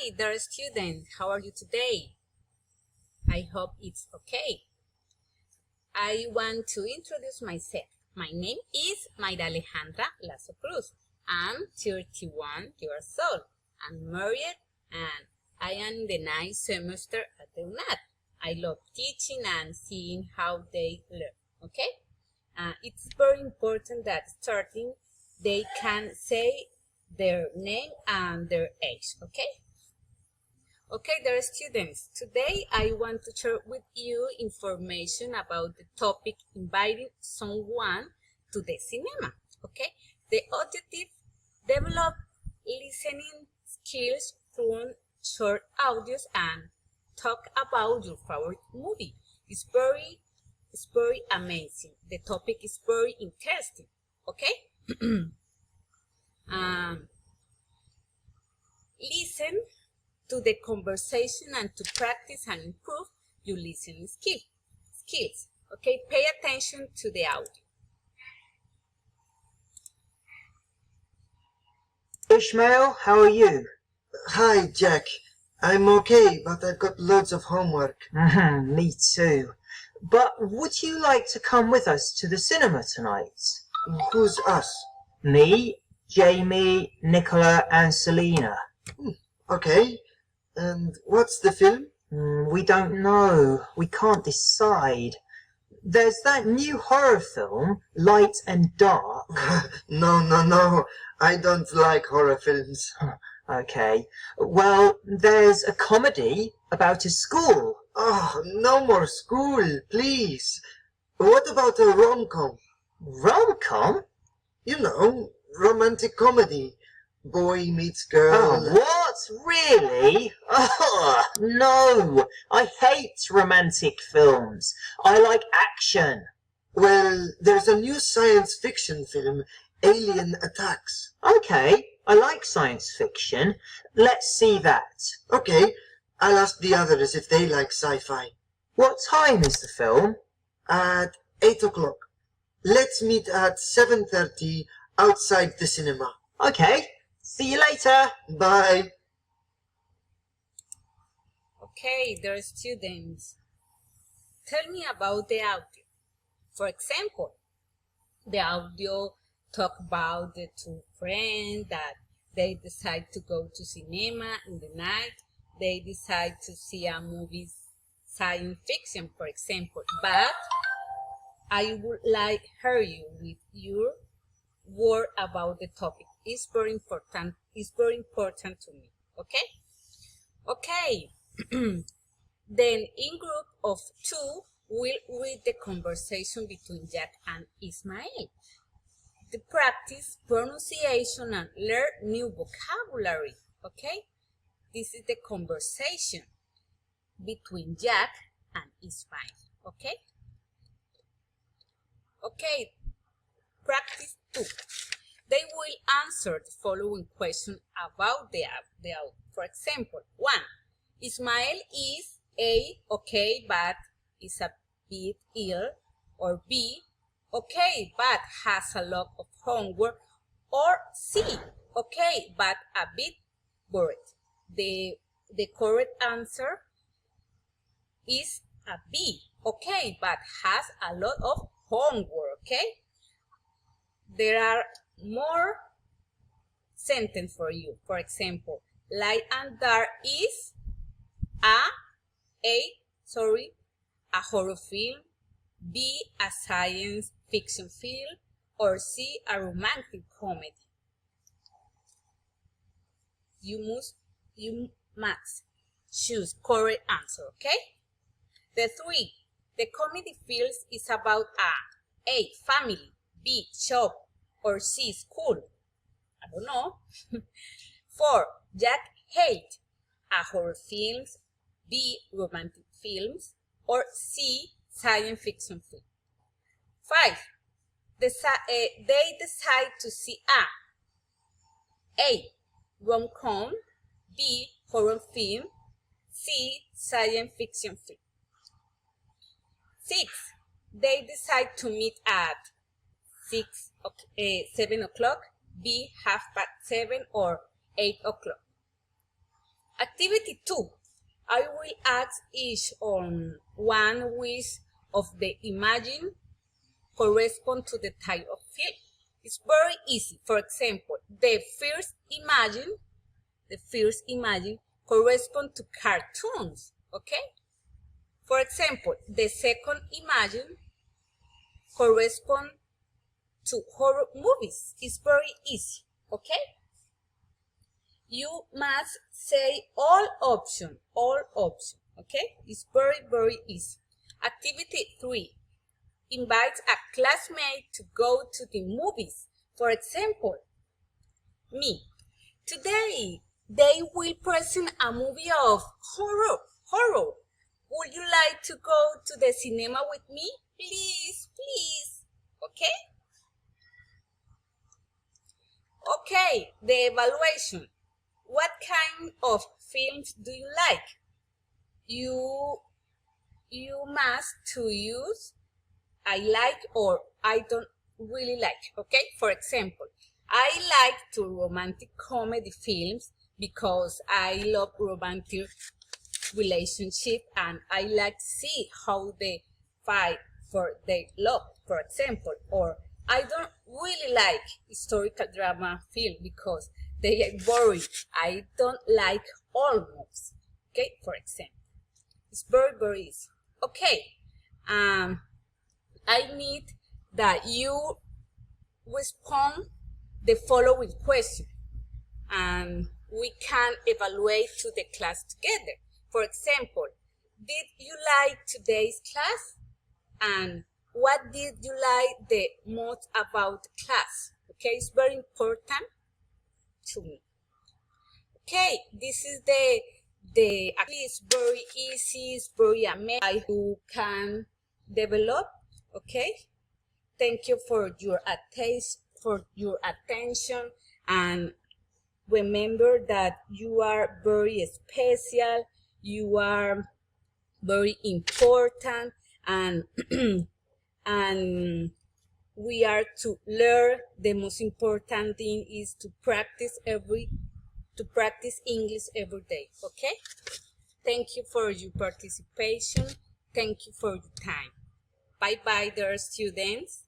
Hi there, student. How are you today? I hope it's okay. I want to introduce myself. My name is Mayra Alejandra Lazo Cruz. I'm 31 years old. I'm married and I am in the ninth semester at the UNAD. I love teaching and seeing how they learn. Okay? It's very important that starting they can say their name and their age. Okay? Okay, dear students, today I want to share with you information about the topic inviting someone to the cinema. Okay, the objective, develop listening skills through short audios and talk about your favorite movie. It's very amazing. The topic is very interesting. Okay, listen to the conversation and to practice and improve your listening skills. Okay, pay attention to the audio. Ishmael, how are you? Hi, Jack. I'm okay, but I've got loads of homework. Me too. But would you like to come with us to the cinema tonight? Who's us? Me, Jamie, Nicola and Selena. Okay. And what's the film? We don't know. We can't decide. There's that new horror film, Light and Dark. No. I don't like horror films. Okay. Well, there's a comedy about a school. Oh, no more school, please. What about a rom-com? Rom-com? You know, romantic comedy. Boy meets girl. Oh, what? Really? Oh, no. I hate romantic films. I like action. Well, there's a new science fiction film, Alien Attacks. Okay, I like science fiction. Let's see that. Okay, I'll ask the others if they like sci-fi. What time is the film? At 8 o'clock. Let's meet at 7:30 outside the cinema. Okay, see you later. Bye. Okay, dear students, tell me about the audio. For example, the audio talk about the two friends that they decide to go to cinema in the night. They decide to see a movie, science fiction, for example. But I would like hear you with your word about the topic. It's very important. It's very important to me. Okay. Okay. Then in group of two, we'll read the conversation between Jack and Ismael. To practice pronunciation and learn new vocabulary. Okay? This is the conversation between Jack and Ismael. Okay? Okay, practice 2. They will answer the following question about the audio. For example, 1. Ismael is A, okay, but is a bit ill, or B, okay, but has a lot of homework, or C, okay, but a bit worried. The correct answer is a B, okay, but has a lot of homework. Okay, there are more sentences for you. For example, Light and Dark is a horror film, B, a science fiction film, or C, a romantic comedy. You must choose correct answer. Okay. The 3. The comedy film is about A, family, B, shop, or C, school. I don't know. 4. Jack hates A, horror films, B, romantic films, or C, science fiction film. 5. They decide to see A, rom-com, B, horror film, C, science fiction film. 6. They decide to meet at 7 o'clock, B, 7:30, or 8 o'clock. Activity 2. I will ask each on one which of the imagine correspond to the type of film. It's very easy. For example, the first imagine correspond to cartoons, okay? For example, the second imagine correspond to horror movies. It's very easy, okay? You must say all option, okay? It's very, very easy. Activity 3. Invite a classmate to go to the movies. For example, me. Today, they will present a movie of horror. Would you like to go to the cinema with me? Please, okay? Okay, the evaluation. What kind of films do you like? You must to use I like or I don't really like, okay? For example, I like to romantic comedy films because I love romantic relationship and I like to see how they fight for their love, for example. Or I don't really like historical drama film because they are boring. I don't like all movies, okay? For example, it's very, very easy. Okay, I need that you respond the following question and we can evaluate to the class together. For example, did you like today's class? And what did you like the most about the class? Okay, it's very important to me. Okay, this is actually it's very easy, it's very amazing. You can develop. Okay, thank you for your attention, and remember that you are very special, you are very important, and and we are to learn. The most important thing is to practice English every day. Okay, thank you for your participation, thank you for your time. Bye bye, dear students.